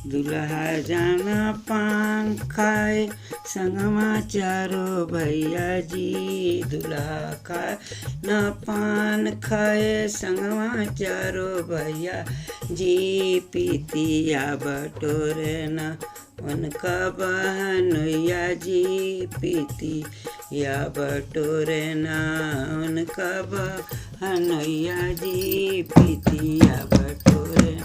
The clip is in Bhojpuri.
दुल्हा जाना पान खाए संगमा चारो भैया जी। दुल्हा खाए न पान खाए संगमा चारो भैया जी। पीतिया बटोरे न उनका बहनोइया जी। पीतिया बटोरे न उनका बहनोइया जी। पीतिया बटोरे